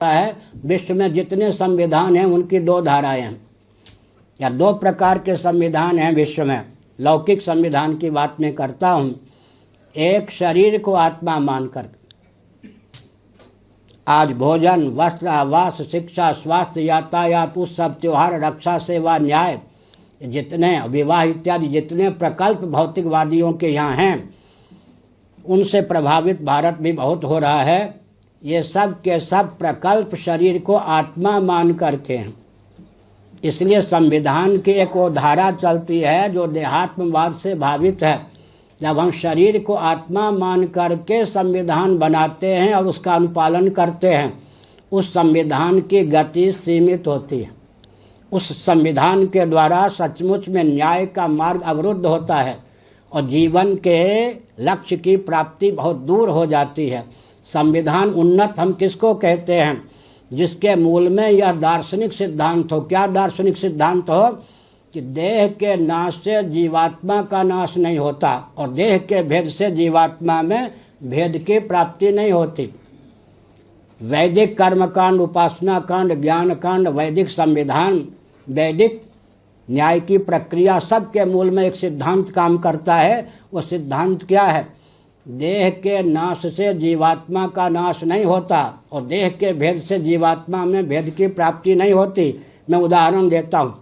है विश्व में जितने संविधान हैं उनकी दो धाराएं हैं या दो प्रकार के संविधान हैं विश्व में। लौकिक संविधान की बात मैं करता हूँ। एक शरीर को आत्मा मानकर आज भोजन, वस्त्र, आवास, शिक्षा, स्वास्थ्य, यातायात, उत्सव, त्योहार, रक्षा, सेवा, न्याय, जितने विवाह इत्यादि जितने प्रकल्प भौतिकवादियों के यहाँ हैं उनसे प्रभावित भारत भी बहुत हो रहा है। ये सब के सब प्रकल्प शरीर को आत्मा मान करके हैं। इसलिए संविधान की एक वो धारा चलती है जो देहात्मवाद से भावित है। जब हम शरीर को आत्मा मान करके संविधान बनाते हैं और उसका अनुपालन करते हैं, उस संविधान की गति सीमित होती है। उस संविधान के द्वारा सचमुच में न्याय का मार्ग अवरुद्ध होता है और जीवन के लक्ष्य की प्राप्ति बहुत दूर हो जाती है। संविधान उन्नत हम किसको कहते हैं? जिसके मूल में यह दार्शनिक सिद्धांत हो। क्या दार्शनिक सिद्धांत हो? कि देह के नाश से जीवात्मा का नाश नहीं होता और देह के भेद से जीवात्मा में भेद की प्राप्ति नहीं होती। वैदिक कर्मकांड, उपासना कांड, ज्ञान कांड, वैदिक संविधान, वैदिक न्याय की प्रक्रिया, सब के मूल में एक सिद्धांत काम करता है। वो सिद्धांत क्या है? देह के नाश से जीवात्मा का नाश नहीं होता और देह के भेद से जीवात्मा में भेद की प्राप्ति नहीं होती। मैं उदाहरण देता हूँ।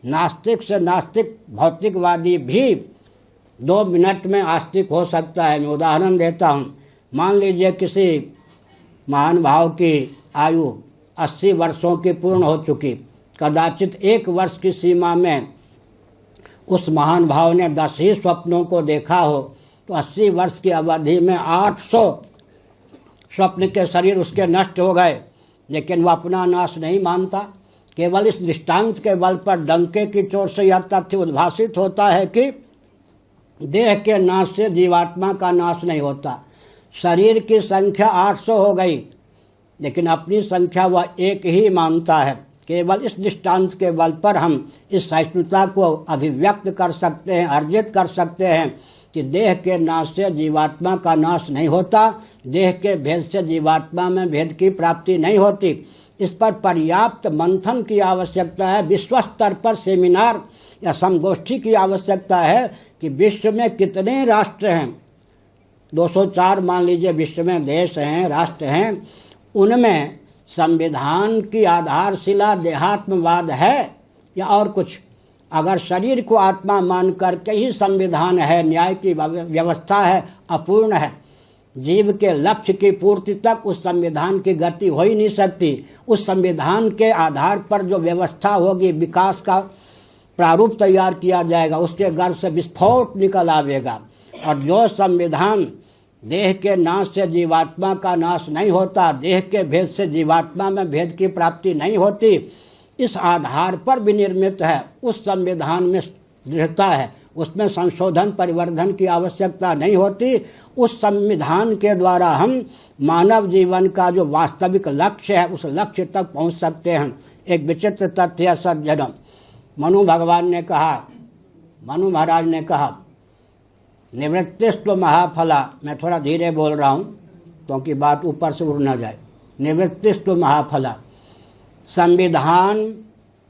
नास्तिक से नास्तिक भौतिकवादी भी 2 मिनट में आस्तिक हो सकता है। मैं उदाहरण देता हूँ। मान लीजिए किसी महान भाव की आयु 80 वर्षों की पूर्ण हो चुकी, कदाचित 1 वर्ष की सीमा में उस महान भाव ने 10 ही स्वप्नों को देखा हो, तो 80 वर्ष की अवधि में 800 स्वप्न के शरीर उसके नष्ट हो गए, लेकिन वह अपना नाश नहीं मानता। केवल इस दृष्टांत के बल पर डंके की चोट से यह तथ्य उद्भासित होता है कि देह के नाश से जीवात्मा का नाश नहीं होता। शरीर की संख्या 800 हो गई, लेकिन अपनी संख्या वह 1 ही मानता है। केवल इस दृष्टांत के बल पर हम इस सहिष्णुता को अभिव्यक्त कर सकते हैं, अर्जित कर सकते हैं कि देह के नाश से जीवात्मा का नाश नहीं होता, देह के भेद से जीवात्मा में भेद की प्राप्ति नहीं होती। इस पर पर्याप्त मंथन की आवश्यकता है। विश्व स्तर पर सेमिनार या संगोष्ठी की आवश्यकता है कि विश्व में कितने राष्ट्र हैं। 204 मान लीजिए विश्व में देश हैं, राष्ट्र हैं। उनमें संविधान की आधारशिला देहात्मवाद है या और कुछ? अगर शरीर को आत्मा मान करके ही संविधान है, न्याय की व्यवस्था है, अपूर्ण है। जीव के लक्ष्य की पूर्ति तक उस संविधान की गति हो ही नहीं सकती। उस संविधान के आधार पर जो व्यवस्था होगी, विकास का प्रारूप तैयार किया जाएगा, उसके गर्भ से विस्फोट निकल आवेगा। और जो संविधान देह के नाश से जीवात्मा का नाश नहीं होता, देह के भेद से जीवात्मा में भेद की प्राप्ति नहीं होती, इस आधार पर विनिर्मित है, उस संविधान में दृढ़ता है, उसमें संशोधन परिवर्धन की आवश्यकता नहीं होती। उस संविधान के द्वारा हम मानव जीवन का जो वास्तविक लक्ष्य है उस लक्ष्य तक पहुंच सकते हैं। एक विचित्र तथ्य सज्जनों, मनु भगवान ने कहा, मनु महाराज ने कहा, निवृत्तिस्त्व महाफला। मैं थोड़ा धीरे बोल रहा हूँ क्योंकि बात ऊपर से उड़ न जाए। निवृत्तिस्त्व महाफला। संविधान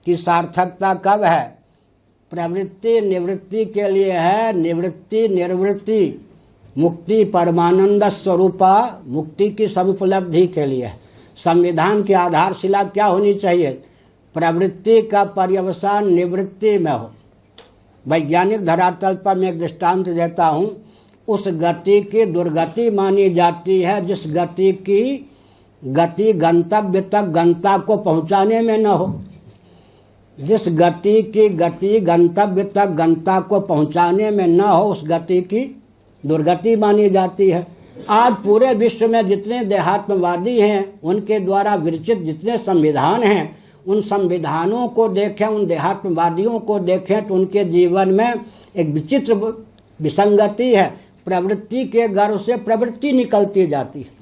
की सार्थकता कब है? प्रवृत्ति निवृत्ति के लिए है। निवृत्ति निर्वृत्ति मुक्ति परमानंद स्वरूपा मुक्ति की समुपलब्धि के लिए है। संविधान की आधारशिला क्या होनी चाहिए? प्रवृत्ति का पर्यवसान निवृत्ति में हो। वैज्ञानिक धरातल पर मैं एक दृष्टांत देता हूँ। उस गति की दुर्गति मानी जाती है जिस गति की गति गंतव्य तक गंता को पहुँचाने में न हो। जिस गति की गति गंतव्य तक गंता को पहुँचाने में न हो, उस गति की दुर्गति मानी जाती है। आज पूरे विश्व में जितने देहात्मवादी हैं उनके द्वारा विरचित जितने संविधान हैं, उन संविधानों को देखें, उन देहात्मवादियों को देखें तो उनके जीवन में एक विचित्र विसंगति है। प्रवृत्ति के गर्भ से प्रवृत्ति निकलती जाती है।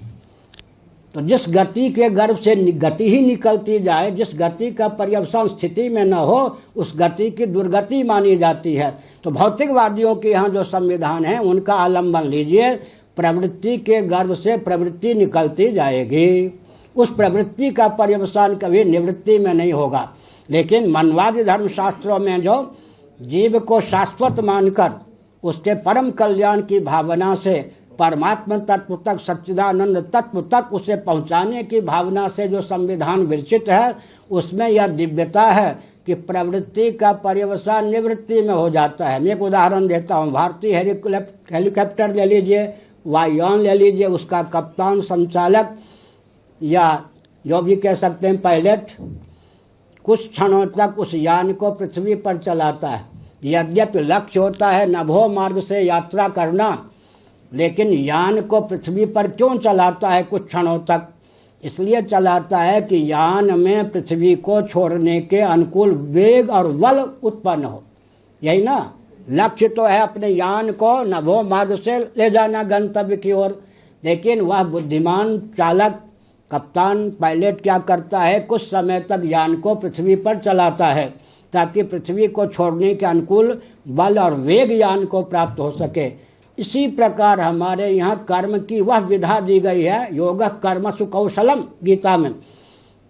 तो जिस गति के गर्भ से गति ही निकलती जाए, जिस गति का पर्यवसान स्थिति में न हो, उस गति की दुर्गति मानी जाती है। तो भौतिकवादियों के यहाँ जो संविधान है उनका आलम्बन लीजिए। प्रवृत्ति के गर्भ से प्रवृत्ति निकलती जाएगी। उस प्रवृत्ति का पर्यवसान कभी निवृत्ति में नहीं होगा। लेकिन मनवादी धर्मशास्त्रों में जो जीव को शाश्वत मानकर उसके परम कल्याण की भावना से परमात्मा तत्व तक, सच्चिदानंद तत्व तक उसे पहुंचाने की भावना से जो संविधान विरचित है, उसमें यह दिव्यता है कि प्रवृत्ति का पर्यवसान निवृत्ति में हो जाता है। मैं एक उदाहरण देता हूँ। भारतीय हेलीकॉप्टर ले लीजिए, वायुयान ले लीजिए, उसका कप्तान, संचालक या जो भी कह सकते हैं पायलट, कुछ क्षणों तक उस यान को पृथ्वी पर चलाता है। यद्यपि लक्ष्य होता है नभो मार्ग से यात्रा करना, लेकिन यान को पृथ्वी पर क्यों चलाता है कुछ क्षणों तक? इसलिए चलाता है कि यान में पृथ्वी को छोड़ने के अनुकूल वेग और बल उत्पन्न हो। यही ना लक्ष्य तो है, अपने यान को नभो मार्ग से ले जाना गंतव्य की ओर। लेकिन वह बुद्धिमान चालक, कप्तान, पायलट क्या करता है, कुछ समय तक यान को पृथ्वी पर चलाता है ताकि पृथ्वी को छोड़ने के अनुकूल बल और वेग यान को प्राप्त हो सके। इसी प्रकार हमारे यहाँ कर्म की वह विधा दी गई है, योगः कर्मसु कौशलम, गीता में,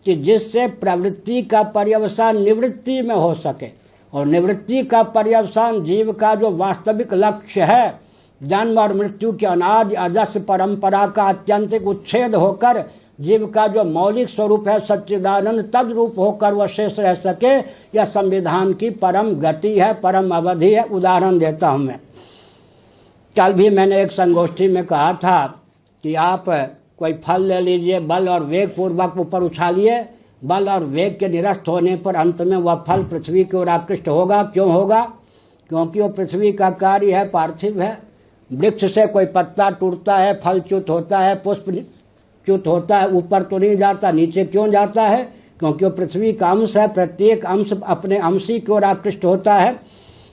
कि जिससे प्रवृत्ति का पर्यवसान निवृत्ति में हो सके। और निवृत्ति का पर्यवसान जीव का जो वास्तविक लक्ष्य है, जन्म और मृत्यु के अनादि अजस्र परंपरा का अत्यंतिक उच्छेद होकर जीव का जो मौलिक स्वरूप है सच्चिदानंद तद रूप होकर वह शेष रह सके, यह संविधान की परम गति है, परम अवधि है। उदाहरण देता हूँ मैं। कल भी मैंने एक संगोष्ठी में कहा था कि आप कोई फल ले लीजिए, बल और वेग पूर्वक ऊपर उछालिए, बल और वेग के निरस्त होने पर अंत में वह फल पृथ्वी की ओर आकृष्ट होगा। क्यों होगा? क्योंकि वो पृथ्वी का कार्य है, पार्थिव है। वृक्ष से कोई पत्ता टूटता है, फल च्युत होता है, पुष्प च्युत होता है, ऊपर तो नहीं जाता, नीचे क्यों जाता है? क्योंकि वो पृथ्वी का अंश है, प्रत्येक अंश अपने अंशी की ओर आकृष्ट होता है।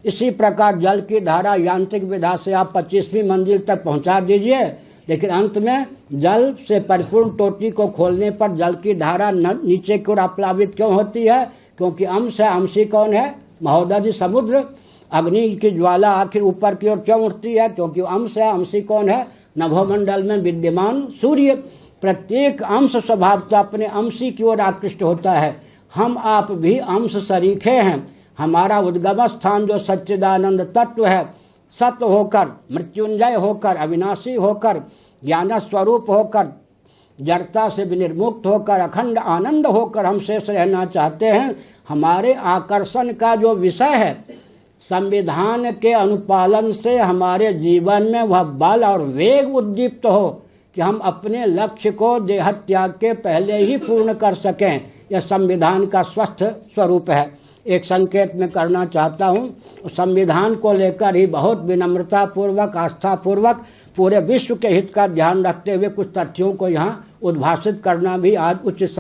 इसी प्रकार जल की धारा यांत्रिक विधा से आप 25वीं मंजिल तक पहुंचा दीजिए, लेकिन अंत में जल से परिपूर्ण टोटी को खोलने पर जल की धारा नीचे की ओर आप्लावित क्यों होती है? क्योंकि अंश है। अंशी कौन है? महोदय जी, समुद्र। अग्नि की ज्वाला आखिर ऊपर की ओर क्यों उठती है? क्योंकि अंश है। अंशी कौन है? नभोमंडल में विद्यमान सूर्य। प्रत्येक अंश स्वभावतः अपने अंशी की ओर आकृष्ट होता है। हम आप भी अंश सरीखे हैं। हमारा उद्गम स्थान जो सच्चिदानंद तत्व है, सत्य होकर, मृत्युंजय होकर, अविनाशी होकर, ज्ञान स्वरूप होकर, जड़ता से विनिर्मुक्त होकर, अखंड आनंद होकर हम शेष रहना चाहते हैं। हमारे आकर्षण का जो विषय है, संविधान के अनुपालन से हमारे जीवन में वह बल और वेग उद्दीप्त हो कि हम अपने लक्ष्य को देहत्याग के पहले ही पूर्ण कर सकें। यह संविधान का स्वस्थ स्वरूप है। एक संकेत मैं करना चाहता हूँ। संविधान को लेकर ही बहुत विनम्रता पूर्वक, आस्था पूर्वक पूरे विश्व के हित का ध्यान रखते हुए कुछ तथ्यों को यहाँ उद्भाषित करना भी आज उचित